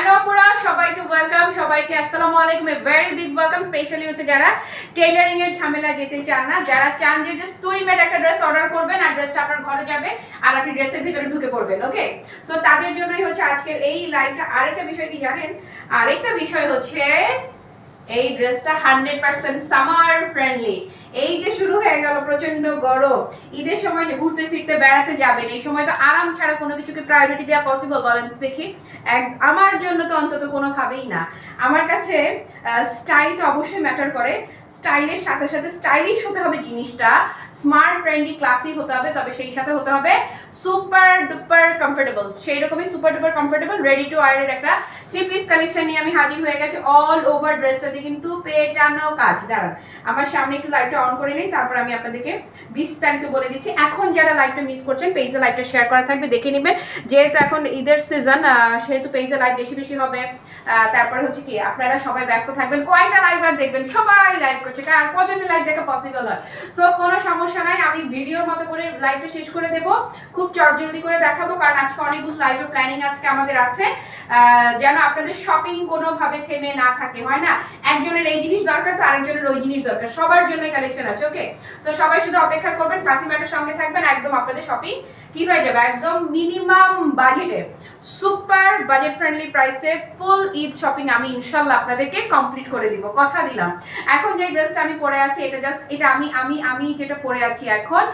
Hello আপুরা, সবাইকে welcome, সবাইকে আসসালামু আলাইকুম। A very big welcome specially হচ্ছে যারা টেইলারিং এর ঝামেলা যেতে চান না, যারা চান যে জাস্ট স্টোরি মেড একটা ড্রেস অর্ডার করবেন আর ড্রেসটা আপনার ঘরে যাবে আর আপনি ড্রেসের ভিতরে ঢুকে পড়বেন। ওকে, সো তাদের জন্যই হচ্ছে আজকের এই লাইভটা। আরেকটা বিষয় কি জানেন, আরেকটা বিষয় হচ্ছে এই ড্রেসটা 100% সামার ফ্রেন্ডলি। এই যে শুরু হয়ে গেল প্রচন্ড গরম, ঈদের সময় যে ঘুরতে ফিরতে বেড়াতে যাবেন, এই সময় তো আরাম ছাড়া কোনো কিছুকে প্রায়োরিটি দেওয়া পসিবল বলেন তো দেখি? আমার জন্য তো অন্তত কোনোভাবেই না। আমার কাছে স্টাইলটা অবশ্যই ম্যাটার করে। স্টাইলের সাথে সাথে স্টাইলিশ হতে হবে জিনিসটা, স্মার্ট ট্রেন্ডি ক্লাসি হতে হবে, তবে সেই সাথে হতে হবে সুপার ডুপার কমফোর্টেবল। সেই রকমই super duper comfortable ready to ওয়্যারের একটা থ্রি পিস কালেকশন নিয়ে আমি হাজির হয়ে গেছি। অল ওভার ড্রেসটাতে কিন্তু পেটানো কাজ। দাঁড়ান আমার সামনে একটু লাইভটা অন করে নেই, তারপর আমি আপনাদেরকে বিস্তারিত বলে দিচ্ছি। এখন যারা লাইভটা মিস করছেন, পেজে লাইভটা শেয়ার করা থাকবে, দেখে নেবেন। যেহেতু এখন ঈদের সিজন, সেহেতু পেজে লাইভ বেশি বেশি হবে। তারপরে হচ্ছে কি, আপনারা সবাই ব্যস্ত থাকবেন, কয়টা লাইভ আর দেখবেন, সবাই লাইভ করছে, কার কজনের লাইভ দেখা পসিবল হয়। সো কোনো সমস্যা নাই, আমি ভিডিওর মতো করে লাইভটা শেষ করে দেব, খুব চটজলদি করে দেখাবো, কারণ আজকে অনেকগুলো লাইভের প্ল্যানিং আজকে আমাদের আছে, যেন আপনাদের শপিং কোনোভাবে থেমে না থাকে। হয় না, একজনের এই জিনিস দরকার তো আরেকজনের ওই জিনিস দরকার, সবার জন্য কালেকশন আছে। ওকে, সো সবাই শুধু অপেক্ষা করবেন, ফাসিমাটার সঙ্গে থাকবেন, একদম আপনাদের শপিং কি হয়ে যাবে, একদম মিনিমাম বাজেটে, সুপার বাজেট ফ্রেন্ডলি প্রাইসে ফুল ঈদ শপিং আমি ইনশাল্লাহ আপনাদেরকে কমপ্লিট করে দিব, কথা দিলাম। এখন যে ড্রেসটা আমি পরে আছি, এটা জাস্ট এটা আমি যেটা পরে আছি এখন,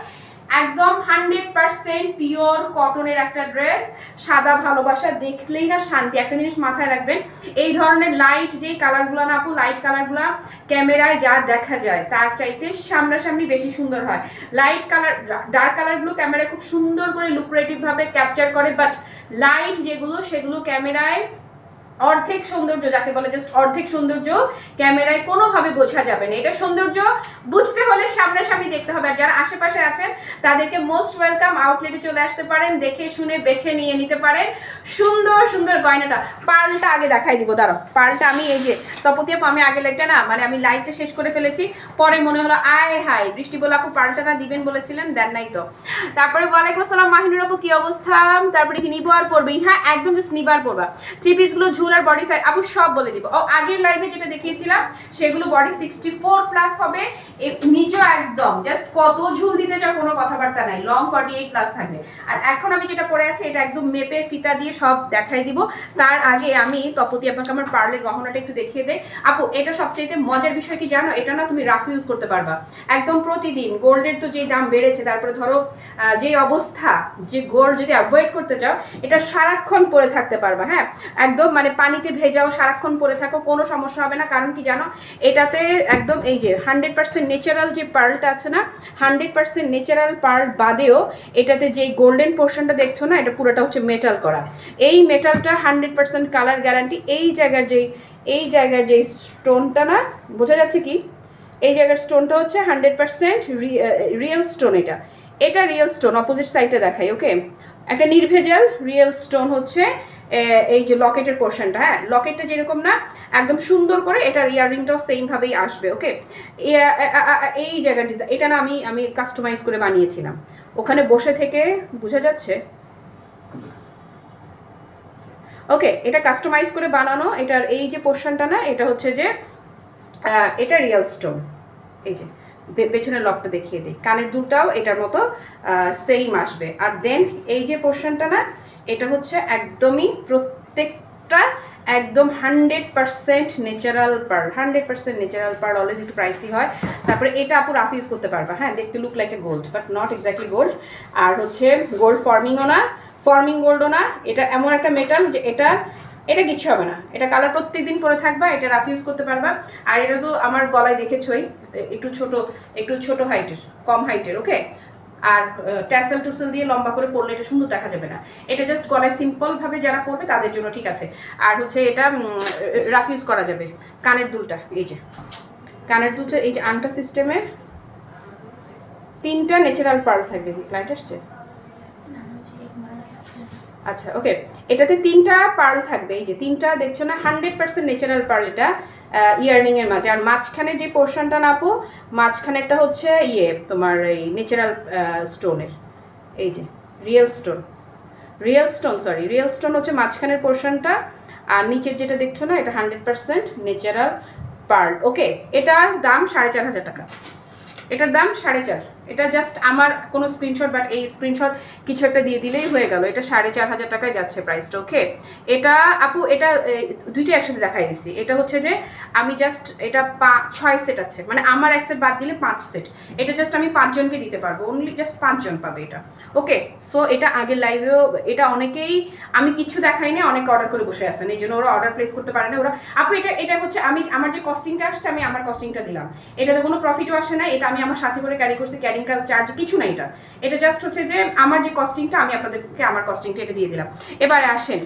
একদম 100% পিওর কটনের একটা ড্রেস। সাদা ভালোবাসা দেখলেই না শান্তি। একটা জিনিস মাথায় রাখবেন, এই ধরনের লাইট যেই কালারগুলো না আপু, লাইট কালারগুলো ক্যামেরায় যা দেখা যায় তার চাইতে সামনাসামনি বেশি সুন্দর হয়। লাইট কালার, ডার্ক কালারগুলো ক্যামেরায় খুব সুন্দর করে লুক্রেটিভ ভাবে ক্যাপচার করে, বাট লাইট যেগুলো সেগুলো ক্যামেরায় অর্ধেক সৌন্দর্য, যাকে বলে জাস্ট অর্ধেক সৌন্দর্য ক্যামেরায় কোনোভাবে বোঝা যাবে না। এটা সৌন্দর্য বুঝতে হলে সামনাসামনি দেখতে হবে। আর যারা আশেপাশে আছেন তাদেরকে মোস্ট ওয়েলকাম, আউটলেটে চলে আসতে পারেন, দেখে শুনে বেছে নিয়ে নিতে পারেন সুন্দর সুন্দর গয়নাটা। পার্লটা আগে দেখাই দিব, দাঁড়াও। পার্লটা আমি এই যে তপতি আপু, আমি আগে লেগটা না, মানে আমি লাইভটা শেষ করে ফেলেছি, পরে মনে হলো আয় হাই বৃষ্টি বলে আপু পার্লটা না দিবেন বলেছিলেন, দেন নাই তো। তারপরে ওয়ালাইকুম আসসালাম মাহিনুর আপু, কি অবস্থা? তারপরে কি নিবো আর পড়বে? হ্যাঁ একদম জাস্ট নিবার পড়বা। থ্রি পিসগুলো ঝুল আর বডি সাইজ আপু সব বলে দিব। ও আগের লাইভে যেটা দেখিয়েছিলাম সেগুলো বডি 64 প্লাস হবে, নিচেও একদম জাস্ট কত ঝুল দিতে চাও কোনো কথাবার্তা নাই, লং 48 প্লাস থাকবে। আর এখন আমি যেটা পরে আছি এটা একদম মেপে ফিতা দিয়ে সব দেখাই দিব। তার আগে আমি তপতি আপনাকে আমার পার্লের গহনাটা একটু দেখিয়ে দেই। আপু এটা সবচেয়ে মজার বিষয় কি জানো, এটা না তুমি রাফ ইউজ করতে পারবা একদম প্রতিদিন। গোল্ডের তো যেই দাম বেড়েছে, তারপরে ধরো যে অবস্থা, যে গোল্ড যদি অ্যাভয়েড করতে চাও, এটা সারাক্ষণ পরে থাকতে পারবা। হ্যাঁ একদম মানে পানিতে ভেজাও, সারাক্ষণ পরে থাকো, কোনো সমস্যা হবে না। কারণ কি জানো, এটাতে একদম এই যে 100% ন্যাচারাল যে পার্লটা আছে না, 100% ন্যাচারাল পার্ল বাদেও এটাতে যেই গোল্ডেন পোর্শনটা দেখছো না, এটা পুরোটা হচ্ছে মেটাল করা। এই মেটালটা 100% কালার গ্যারান্টি। এই জায়গার যেই স্টোনটা না, বোঝা যাচ্ছে কি, এই জায়গার স্টোনটা হচ্ছে 100% রিয়েল স্টোন। এটা রিয়েল স্টোন, অপোজিট সাইডে দেখাই। ওকে, একটা নির্ভেজাল রিয়েল স্টোন হচ্ছে এই যে লকেটের পোর্শনটা। হ্যাঁ লকেটটা যেরকম না, একদম সুন্দর করে এটার ইয়াররিংটাও সেম ভাবেই আসবে। ওকে, এই জায়গার ডিজাইন এটা না আমি কাস্টমাইজ করে বানিয়েছিলাম, ওখানে বসে থেকে বোঝা যাচ্ছে। ওকে, এটা কাস্টমাইজ করে বানানো। এটার এই যে পোর্শনটা না, এটা হচ্ছে যে এটা রিয়েল স্টোন। এই যে পেছনের লকটা দেখিয়ে দিই, কানের দুলটাও এটার মতো সেম আসবে। আর দেন এই যে পোর্শনটা না, এটা হচ্ছে একদমই প্রত্যেকটা একদম 100% natural pearl. 100% natural pearl always একটু প্রাইসি হয়। তারপরে এটা আপু রাফ ইউজ করতে পারবা। হ্যাঁ দেখতে look like a gold but not exactly gold. আর হচ্ছে গোল্ড ফর্মিংও না, ফর্মিং গোল্ডও না। এটা এমন একটা মেটাল যে এটা কিচ্ছু হবে না। এটা কালার প্রত্যেকদিন পরে থাকবা, এটা রাফ ইউজ করতে পারবা। আর এটা তো আমার গলায় দেখেছই, একটু ছোট হাইটের, কম হাইটের। ওকে, আর ট্যাসেল টুসেল দিয়ে লম্বা করে পরলে এটা সুন্দর দেখা যাবে না। এটা জাস্ট গলায় সিম্পল ভাবে যারা পরবে তাদের জন্য ঠিক আছে। আর হচ্ছে এটা রাফ ইউজ করা যাবে। কানের দুলটা এই যে, কানের দুলটা এই যে আংটা সিস্টেমের 3টা ন্যাচারাল পার্ল থাকবে। ক্লায়েন্ট আসছে? আচ্ছা ওকে, এটাতে 3টা পার্ল থাকবে। এই যে 3টা দেখছো না, 100% ন্যাচারাল পার্ল এটা ইয়াররিং এর মাঝে। আর মাঝখানে যে পোর্শনটা না আপু, মাঝখানেরটা হচ্ছে তোমার এই ন্যাচারাল স্টোনের, এই যে রিয়েল স্টোন হচ্ছে মাঝখানের পোর্শনটা। আর নিচের যেটা দেখছো না, এটা 100% ন্যাচারাল পার্ল। ওকে, এটার দাম 4,500 টাকা। এটার দাম 4,500। এটা জাস্ট আমার কোনো স্ক্রিনশট, বাট এই স্ক্রিনশট কিছু একটা দিয়ে দিলেই হয়ে গেল। এটা 4,500 টাকায় যাচ্ছে প্রাইসটা। ওকে, এটা আপু এটা দুইটা একসাথে দেখাই দিছি। এটা হচ্ছে যে আমি জাস্ট এটা 6 সেট আছে, মানে আমার এক সেট বাদ দিলে 5 সেট। এটা জাস্ট আমি 5 জনকে দিতে পারবো, অনলি জাস্ট 5 জন পাবে এটা। ওকে, সো এটা আগের লাইভেও এটা অনেকেই, আমি কিছু দেখাই না, অনেকে অর্ডার করে বসে আসেন, এই জন্য ওরা অর্ডার প্লেস করতে পারে না। ওরা আপু এটা হচ্ছে আমি আমার যে কস্টিংটা আসছে, আমি আমার কস্টিংটা দিলাম। এটাতে কোনো প্রফিটও আসে না, এটা আমি আমার সাথে করে ক্যারি করছি, ক্যারিং চার্জ কিছু না। এটা জাস্ট হচ্ছে যে আমার যে কস্টিংটা, আমি আপনাদেরকে আমার কস্টিংটা এটা দিয়ে দিলাম। এবারে আসেন,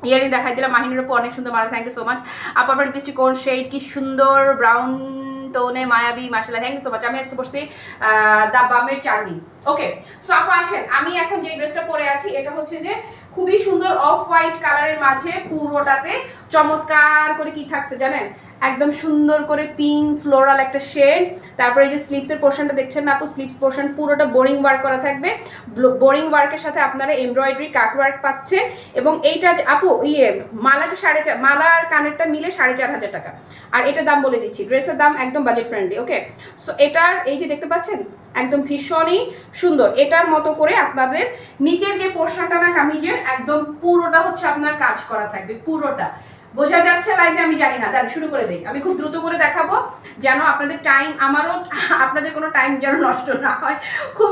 ইয়ারিং দেখাই দিলাম। মাহিনের উপর অনেক সুন্দর মারা, থ্যাংক ইউ সো মাচ। আপু আপনার লিপস্টিক কোন শেড, কি সুন্দর ব্রাউন টোনে মায়াবী, মাশাআল্লাহ, থ্যাংক ইউ সো মাচ। আমি আজকে বসছি দা বামের চার্মি। ওকে, সো আপু আসেন, আমি এখন যে ড্রেসটা পরে আছি এটা হচ্ছে যে খুবই সুন্দর অফ হোয়াইট কালারের মাঝে পুরোটাতে চমৎকার করে কি থাকছে জানেন, একদম সুন্দর করে পিঙ্ক ফ্লোরাল একটা শেড। তারপরে এই যে স্লিভসের পোর্শনটা দেখছেন না আপু, স্লিভস পোর্শন পুরোটা বোরিং ওয়ার্ক করা থাকবে। বোরিং ওয়ার্কের সাথে আপনারা এমব্রয়ডারি কাট ওয়ার্ক পাচ্ছেন। এবং এইটা আপু মালাটা 4,500, মালার কানেরটা মিলে 4,500 টাকা। আর এটা দাম বলে দিচ্ছি, ড্রেসের দাম একদম বাজেট ফ্রেন্ডলি। ওকে, সো এটার এই যে দেখতে পাচ্ছেন একদম ভীষণই সুন্দর। এটার মতো করে আপনাদের নিচের যে পোর্শনটা না কামিজের, একদম পুরোটা হচ্ছে আপনার কাজ করা থাকবে, পুরোটা। বোঝা যাচ্ছে লাইভে আমি জানি না, তাহলে শুরু করে দেই। আমি খুব দ্রুত করে দেখাবো যেন আপনাদের টাইম, আমারও আপনাদের কোনো টাইম যেন নষ্ট না হয়। খুব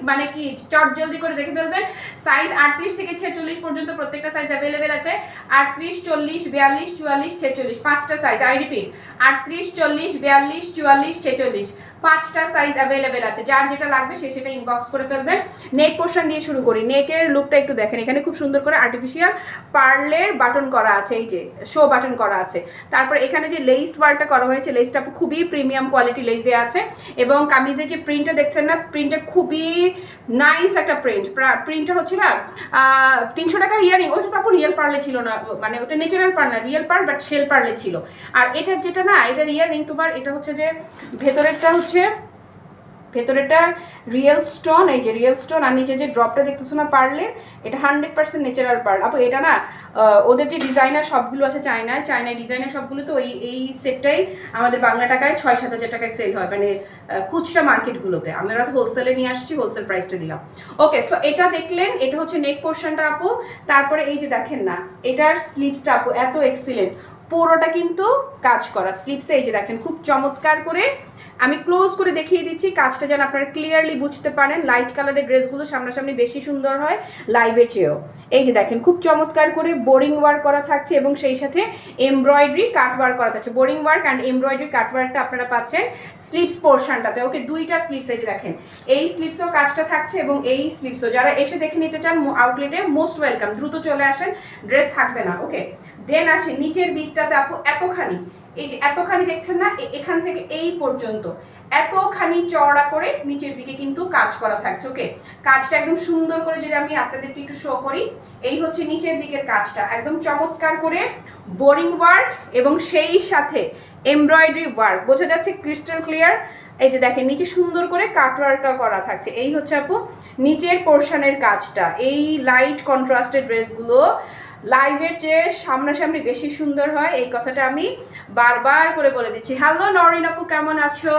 মানে কি চট জলদি করে দেখে ফেলবেন। সাইজ 38 থেকে 46 পর্যন্ত প্রত্যেকটা সাইজ অ্যাভেলেবেল আছে। 38, 40, 42, 44, 46, 5টা সাইজ। আই রিপিট, 38, 40, 42, 44, 46, 5টা সাইজ অ্যাভেলেবেল আছে। যার যেটা লাগবে সে সেটা ইনবক্স করে ফেলবেন। নেক পোর্শন দিয়ে শুরু করি। নেকের লুকটা একটু দেখেন, এখানে খুব সুন্দর করে আর্টিফিশিয়াল পার্লের বাটন করা আছে, এই যে শো বাটন করা আছে। তারপর এখানে যে লেস ওয়ার্কটা করা হয়েছে, লেসটা খুবই প্রিমিয়াম কোয়ালিটি লেস দেওয়া আছে। এবং কামিজের যে প্রিন্টটা দেখছেন না, প্রিন্টটা খুবই নাইস একটা প্রিন্টটা হচ্ছে না 300 টাকার ইয়ারিং। ওইটা তারপর রিয়েল পার্লে ছিল না, মানে ওটা ন্যাচারাল পার্ল না, রিয়েল পার্ল বাট শেল পার্লে ছিল। আর এটার যেটা না, এটার ইয়ারিং তোমার, এটা হচ্ছে যে ভেতরেরটা হচ্ছে ভেতরেটা রিয়েল স্টোন, এই যে রিয়েল স্টোন। আর নিচে যে ড্রপটা দেখতেছো না পার্লে, এটা 100% ন্যাচারাল পার্ল। আপু এটা না ওদের যে ডিজাইনার সবগুলো আছে চায়নায় ডিজাইনার সবগুলো, তো এই সেটটাই আমাদের বাংলা টাকায় 6-7 হাজার টাকায় সেল হয়, মানে খুচরা মার্কেটগুলোতে। আমরা তো হোলসেলে নিয়ে আসছি, হোলসেল প্রাইসটা দিলাম। ওকে, সো এটা দেখলেন, এটা হচ্ছে নেক পোর্শনটা আপু। তারপরে এই যে দেখেন না, এটার স্লিভসটা আপু এত এক্সিলেন্ট, পুরোটা কিন্তু কাজ করা স্লিভসে। এই যে দেখেন খুব চমৎকার করে, আমি ক্লোজ করে দেখিয়ে দিচ্ছি কাজটা যেন আপনারা ক্লিয়ারলি বুঝতে পারেন। লাইট কালারের ড্রেসগুলো সামনাসামনি বেশি সুন্দর হয় লাইভের চেয়েও। এই যে দেখেন খুব চমৎকার করে বোরিং ওয়ার্ক করা থাকছে এবং সেই সাথে এমব্রয়ডারি কাট ওয়ার্ক করা থাকছে। বোরিং ওয়ার্ক অ্যান্ড এমব্রয়ডারি কাট ওয়ার্কটা আপনারা পাচ্ছেন স্লিভস পোর্শনটাতে। ওকে, দুইটা স্লিভস, এই যে দেখেন এই স্লিভসও কাজটা থাকছে এবং এই স্লিভসও। যারা এসে দেখে নিতে চান আউটলেটে, মোস্ট ওয়েলকাম, দ্রুত চলে আসেন, ড্রেস থাকবে না। ওকে, দেন আসে নিচের দিকটাতে আপু এতখানি, এই যে এতখানি দেখছেন না, এখান থেকে এই পর্যন্ত এতখানি চওড়া করে নিচের দিকে কিন্তু কাজ করা থাকছে। ওকে, কাজটা একদম সুন্দর করে যদি আমি আপনাদেরকে একটু শো করি, এই হচ্ছে নিচের দিকের কাজটা, একদম চমৎকার করে বোরিং ওয়ার্ক এবং সেই সাথে এমব্রয়ডারি ওয়ার্ক, বোঝা যাচ্ছে ক্রিস্টাল ক্লিয়ার। এই যে দেখেন নিচে সুন্দর করে কাটওয়ার্কটা করা থাকছে। এই হচ্ছে আপু নিচের পোর্শনের কাজটা। এই লাইট কন্ট্রাস্টেড ড্রেসগুলো লাইভের চেয়ে সামনাসামনি বেশি সুন্দর হয়, এই কথাটা আমি বারবার করে বলে দিচ্ছি। হ্যালো নরিন আপু, কেমন আছো?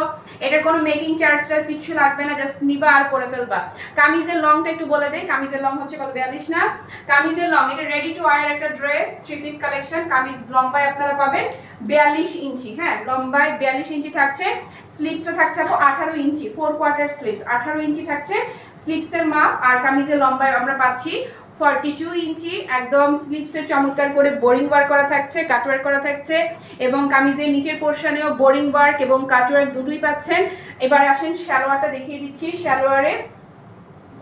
এটার কোনো মেকিং চার্জ কিছু লাগবে না, জাস্ট নিবা আর পরে ফেলবা। কামিজের লংটা একটু বলে দেই, কামিজের লং হচ্ছে কত, 42 না? কামিজের লং, এটা রেডি টু ওয়্যার একটা ড্রেস, 3 পিস কালেকশন। কামিজ লম্বায় আপনারা পাবেন 42 ইঞ্চি, হ্যাঁ লম্বায় 42 ইঞ্চি থাকছে। স্লিভসটা থাকছে আপু 18 ইঞ্চি, 4 কোয়ার্টার স্লিভস, 18 ইঞ্চি থাকছে স্লিভসের মাপ। আর কামিজের লম্বায় আমরা পাচ্ছি 42 ইঞ্চি। একদম স্লিভসে চমৎকার করে বোরিং ওয়ার্ক করা থাকছে, কাটওয়ার্ক করা থাকছে এবং কামিজের নিচের পোর্শনেও বোরিং ওয়ার্ক এবং কাটওয়ার্ক দুটোই পাচ্ছেন। এবারে আসেন সালোয়ারটা দেখিয়ে দিচ্ছি। সালোয়ারে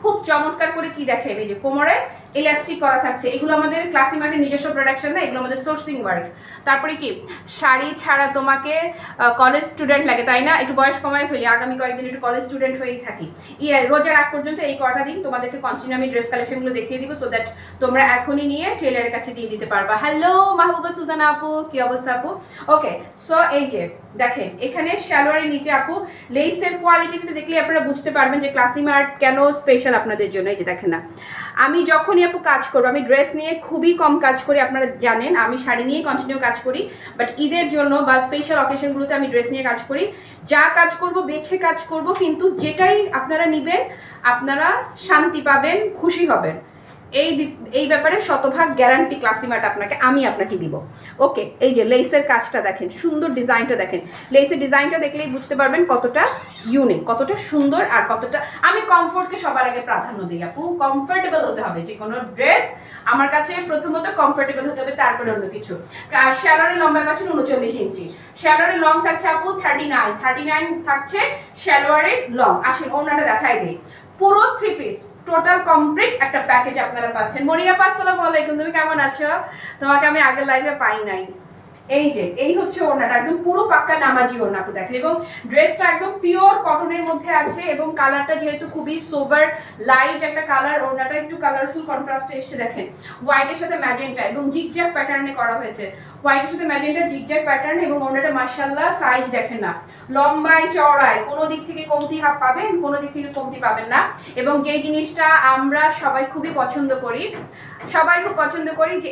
খুব চমৎকার করে কি দেখেন, এই যে কোমরে ইলাস্টিক করা থাকছে। এগুলো আমাদের ক্লাসি মার্টের নিজস্ব প্রোডাকশন না, এগুলো আমাদের সোর্সিং ওয়ার্ক। তারপরে কি শাড়ি ছাড়া তোমাকে কলেজ স্টুডেন্ট লাগে তাই না? একটু বয়স কমায় ফেলি, আগামী কয়েকদিন একটু কলেজ স্টুডেন্ট হয়েই থাকি। রোজার আগ পর্যন্ত এই কটা দিন তোমাদেরকে কন্টিনিউ আমি ড্রেস কালেকশনগুলো দেখিয়ে দিব, সো দ্যাট তোমরা এখনই নিয়ে টেলারের কাছে দিয়ে দিতে পারবা। হ্যালো মাহবুবা সুলতানা আপু, কি অবস্থা আপু? ওকে, সো এই যে দেখেন এখানে সালোয়ারের নিচে আপু লেসের কোয়ালিটিতে দেখলে আপনারা বুঝতে পারবেন যে ক্লাসি মার্ট কেন স্পেশাল আপনাদের জন্য। এই যে দেখেন না, আমি যখনই আপু কাজ করবো, আমি ড্রেস নিয়ে খুবই কম কাজ করি, আপনারা জানেন আমি শাড়ি নিয়েই কন্টিনিউ কাজ করি, বাট ঈদের জন্য বা স্পেশাল অকেশনগুলোতে আমি ড্রেস নিয়ে কাজ করি। যা কাজ করব বেছে কাজ করব, কিন্তু যেটাই আপনারা নেবেন আপনারা শান্তি পাবেন, খুশি হবেন, এই ব্যাপারে শতভাগ গ্যারান্টি ক্লাসিমার্ট আপনাকে দিব। ওকে, এই যে লেসের কাজটা দেখেন, সুন্দর ডিজাইনটা দেখেন, লেসের ডিজাইনটা দেখলেই বুঝতে পারবেন কতটা ইউনিক, কতটা সুন্দর, আর কতটা আমি কমফোর্টকে সবার আগে প্রাধান্য দিই আপু। কমফোর্টেবল হতে হবে, যে কোনো ড্রেস আমার কাছে প্রথমত কমফোর্টেবল হতে হবে, তারপরে অন্য কিছু। শ্যালোরের লম্বা পাচ্ছেন 39 ইঞ্চি, শ্যালোরের লং থাকছে আপু 39 থাকছে শ্যালোয়ারের লং। আসেন ওনাটা দেখাই দিই, পুরো 3 পিস টোটাল কমপ্লিট একটা প্যাকেজ আপনারা পাচ্ছেন। মনিরা আসসালামু আলাইকুম, তুমি কেমন আছো? তোমাকে আমি আগের লাইভে পাই নাই। এই হচ্ছে ওড়নাটা, একদম পুরো পাক্কা নামাজি ওড়না আপু দেখেন, এবং ড্রেসটা একদম পিওর কটনের মধ্যে আছে, এবং কালারটা যেহেতু খুবই সোবার লাইট একটা কালার, ওড়নাটা একটু কালারফুল কন্ট্রাস্টে এসে দেখেন, হোয়াইটের সাথে ম্যাজেন্টা এবং জিগজ্যাগ প্যাটার্নে করা হয়েছে, হোয়াইটের সাথে ম্যাজেন্টা জিগজ্যাগ প্যাটার্ন, এবং ওড়নাটা মাশাআল্লাহ সাইজ দেখেন না, লম্বায় চওড়ায় কোনো দিক থেকে কমতি পাবেন, কোনো দিক থেকে কমতি পাবেন না। এবং যে জিনিসটা আমরা সবাই খুবই পছন্দ করি, সবাই খুব পছন্দ করি, যে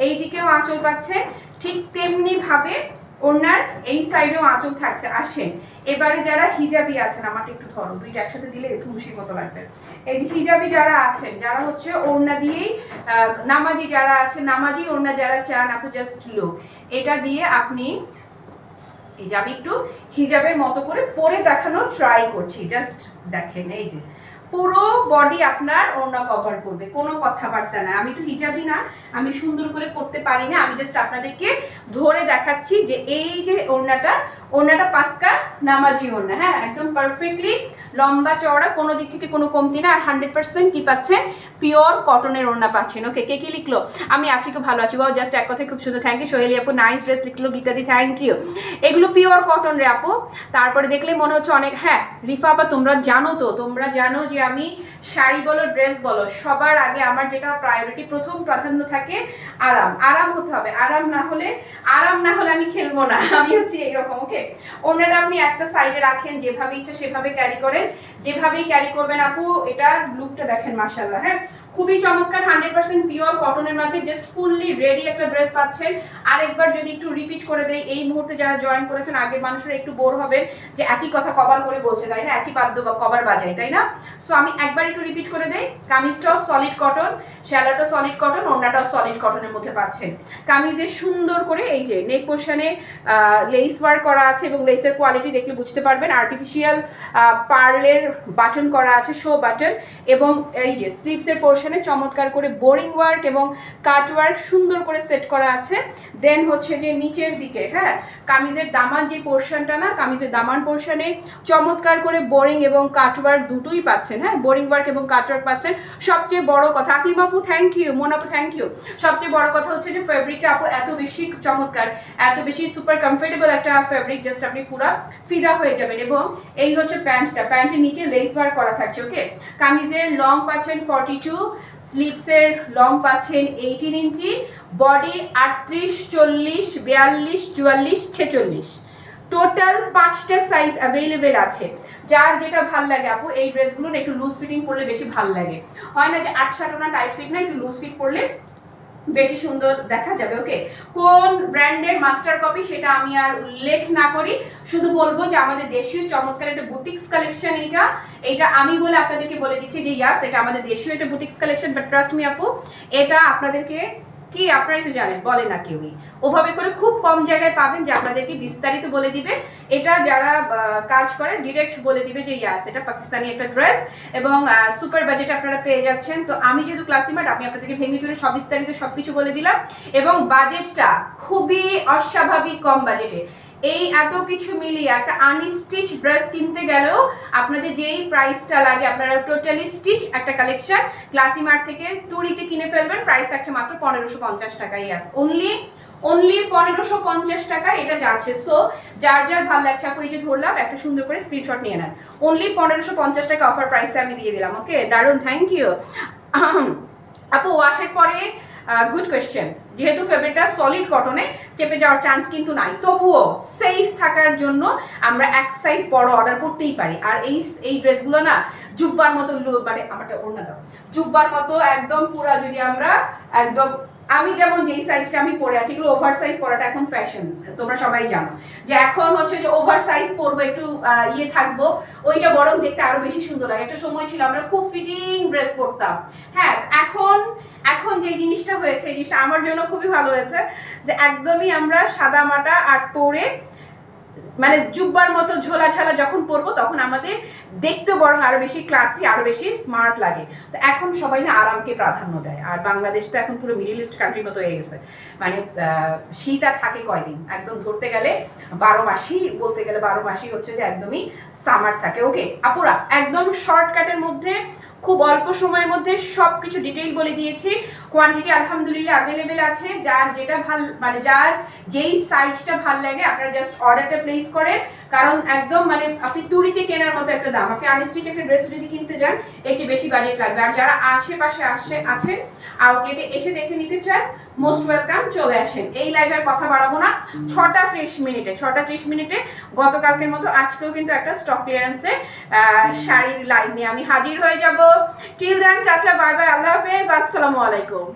এই দিকেও আঁচল পাচ্ছে, ঠিক তেমনি ভাবে ওনার এই সাইডেও আঁচল থাকছে। আসেন এবারে যারা হিজাবি আছেন, আমাকে একটু ধরো, দুইটা একসাথে দিলে ধুমসির মতো লাগবে। এই যে হিজাবি যারা আছেন, যারা হচ্ছে ওড়না দিয়েই নামাজি যারা আছেন, নামাজি ওড়না যারা চান আপু, জাস্ট লুক, এটা দিয়ে আপনি এই যে আমি একটু হিজাবের মতো করে পরে দেখানোর ট্রাই করছি, জাস্ট দেখেন, এই যে পুরো বডি আপনার ওড়না কভার করবে, কোনো কথাবার্তা না। আমি তো হিজাবি না, আমি সুন্দর করে করতে পারি না, আমি জাস্ট আপনাদেরকে ধরে দেখাচ্ছি যে এই যে ওড়নাটা পাক্কা নামাজি ওড়না, হ্যাঁ, একদম পারফেক্টলি লম্বা চওড়া, কোনো দিক থেকে কোনো কমতি না, আর 100% কি পাচ্ছেন, পিওর কটনের ওড়না পাচ্ছেন। ওকে, কে কি লিখলো? আমি আছি, খুব ভালো আছি, জাস্ট এক কথায় খুব সুন্দর, থ্যাংক ইউ। সোহেলি আপু নাইস ড্রেস লিখলো, গীতাদি থ্যাংক ইউ। এগুলো পিওর কটন রে আপু, তারপরে দেখলে মনে হচ্ছে অনেক, হ্যাঁ রিফা আপা তোমরা জানো যে আমি শাড়ি বলো ড্রেস বলো সবার আগে আমার যেটা প্রায়োরিটি, প্রথম প্রাধান্য থাকে আরাম হতে হবে, আরাম না হলে আমি খেলবো না, আমি হচ্ছে এইরকম। ওকে, ওনারা আপনি একটা সাইডে রাখেন, যেভাবে ইচ্ছা সেভাবে ক্যারি করেন, যেভাবেই ক্যারি করবেন আপু, এটার লুকটা দেখেন মাশাআল্লাহ, হ্যাঁ খুবই চমৎকার, 100% পিওর কটনের মাঝে জাস্ট ফুললি রেডি একটা ড্রেস পাচ্ছেন। আর একবার যদি একটু রিপিট করে দেই, এই মুহূর্তে যারা জয়েন করেছেন, আগের মানুষরা একটু বোর হবেন যে একই কথা কবার করে বলছে, তাই না, একই বাদ্য বা কবার বাজায়, তাই না? সো আমি একবার একটু রিপিট করে দেই, কামিজটাও সলিড কটন, শ্যালোটা সলিড কটন, ওড়নাটাও সলিড কটনের মধ্যে পাচ্ছেন। কামিজে সুন্দর করে এই যে নেক পোর্শনে লেস ওয়ার্ক করা আছে, এবং লেসের কোয়ালিটি দেখলে বুঝতে পারবেন, আর্টিফিশিয়াল পার্লের বাটন করা আছে, শো বাটন, এবং এই যে স্লিভসের পোর্শনে চমৎকার করে বোরিং ওয়ার্ক এবং কাট ওয়ার্ক সুন্দর করে সেট করা আছে। দেন হচ্ছে যে নিচের দিকে, হ্যাঁ কামিজের দামান যে পোর্শনটা না, কামিজের দামান পোর্শনে চমৎকার করে বোরিং এবং কাট ওয়ার্ক দুটোই পাচ্ছেন, হ্যাঁ বোরিং ওয়ার্ক এবং কাট ওয়ার্ক পাচ্ছেন। সবচেয়ে বড় কথা, আকলিম আপু থ্যাংক ইউ, মন আপু থ্যাংক ইউ, সবচেয়ে বড় কথা হচ্ছে যে ফেব্রিকটা আপু এত বেশি চমৎকার, এত বেশি সুপার কমফোর্টেবল একটা ফেব্রিক, জাস্ট আপনি পুরো ফিদা হয়ে যাবেন। এবং এই হচ্ছে প্যান্টের নিচে লেস ওয়ার্ক করা থাকছে। ওকে, কামিজের লং পাচ্ছেন 42, স্লিভসের লং পাচ্ছেন 18 ইঞ্চি, বডি 38, 40, 42, 44, 46, টোটাল 5টা সাইজ অ্যাভেলেবেল আছে। যার যেটা ভাল লাগে আপু, এই ড্রেসগুলো একটু লুজ ফিটিং করলে বেশি ভাল লাগে, হয় না যে 8 না টাইট ফিট না, একটু লুজ ফিট করলে বেশি সুন্দর দেখা যাবে। ওকে, কোন ব্র্যান্ডের মাস্টার কপি সেটা আমি আর উল্লেখ না করি, শুধু বলবো যে আমাদের দেশীয় চমৎকার একটা বুটিক্স কালেকশন, এইটা আমি বলে আপনাদেরকে বলে দিচ্ছি যে ইয়াস এটা আমাদের দেশীয় একটা boutiques collection, but trust me আপু, এটা আপনাদেরকে কি আপনারাই তো জানেন, বলে না কেউই, ওভাবে করে খুব কম জায়গায় পাবেন যে আপনাদেরকে বিস্তারিত বলে দিবে। এটা যারা কাজ করে ডিরেক্ট বলে দিবে যে ইয়াস এটা পাকিস্তানি একটা ড্রেস, এবং সুপার বাজেট আপনারা পেয়ে যাচ্ছেন। তো আমি যেহেতু ক্লাসিমার্ট, আমি আপনাদেরকে ভেঙে চুরে সব বিস্তারিত সবকিছু বলে দিলাম, এবং বাজেটটা খুবই অস্বাভাবিক কম বাজেটে। এই এত কিছু মিলিয়ে একটা আনস্টিচ ড্রেস কিনতে গেলেও আপনাদের যেই প্রাইসটা লাগে, আপনারা টোটালি স্টিচ একটা কালেকশন ক্লাসিমার্ট থেকে তুড়িতে কিনে ফেলবেন, প্রাইস থাকছে মাত্র 1550 টাকা। ইয়াস, অনলি 1550 টাকা এটা যাচ্ছে। সো যার ভালো লাগছে আপু, এই যে ধরলাম, একটা সুন্দর করে স্ক্রিনশট নিয়ে নেন, অনলি 1550 টাকা অফার প্রাইসে আমি দিয়ে দিলাম। ওকে, দারুন, থ্যাংক ইউ আপু। ওয়াশের পরে গুড কোয়েশ্চেন। যেহেতু ফেব্রিকটা সলিড কটনে চেপে যাওয়ার চান্স কিন্তু নাই, তবুও সেফ থাকার জন্য আমরা এক সাইজ বড় অর্ডার করতেই পারি। আর এই ড্রেসগুলো না জুব্বার মতো, মানে আমারটা ওড়না দাও, জুব্বার মতো একদম পুরা, যদি আমরা একদম, আমি যেমন যেই সাইজটা আমি পরে আছি, এগুলো ওভার সাইজ পরাটা এখন ফ্যাশন, তোমরা সবাই জানো যে এখন হচ্ছে যে ওভার সাইজ পরবো, একটু ইয়ে থাকবো, ওইটা বরং দেখতে আরো বেশি সুন্দর লাগে। একটা সময় ছিল আমরা খুব ফিটিং ড্রেস পরতাম। হ্যাঁ, এখন এখন যে জিনিসটা হয়েছে, এই জিনিসটা আমার জন্য খুবই ভালো হয়েছে যে একদমই আমরা সাদা মাটা আর পরে মানে জুব্বার মতো ঝোলা ছালা যখন পরবো তখন আমাদের দেখতে বরং আরো বেশি ক্লাসি, আরো বেশি স্মার্ট লাগে। তো এখন সবাই না আরামকে প্রাধান্য দেয়, আর বাংলাদেশ তো এখন পুরো মিডল ইস্ট কান্ট্রির মতো হয়ে গেছে। মানে শীত আর থাকে কয়দিন, একদম ধরতে গেলে 12 মাসই, বলতে গেলে 12 মাসই হচ্ছে যে একদমই সামার থাকে। ওকে আপুরা, একদম শর্টকাটের মধ্যে খুব অল্প সময়ের মধ্যে সবকিছু ডিটেইল বলে দিয়েছি। কোয়ান্টিটি আলহামদুলিল্লাহ অ্যাভেলেবেল আছে। যার যেটা ভাল, মানে যার যেই সাইজটা ভাল লাগে আপনারা জাস্ট অর্ডারটা প্লেস করেন। কারণ একদম মানে আপনি তুড়িতে কেনার মতো একটা দাম, আপনি আনস্টিচ একটা ড্রেস যদি কিনতে যান একটু বেশি বাজেট লাগবে। আর যারা আশেপাশে আছেন আউটলেটে এসে দেখে নিতে চান, মোস্ট ওয়েলকাম, চলে আসেন। এই লাইভের কথা বাড়াবো না, 6টা 30 মিনিটে গতকালকের মতো আজকেও কিন্তু একটা স্টক ক্লিয়ারেন্সে শাড়ির লাইভ নিয়ে আমি হাজির হয়ে যাব। Till then, tata, bye bye, আল্লাহ হাফেজ, আসসালামু আলাইকুম।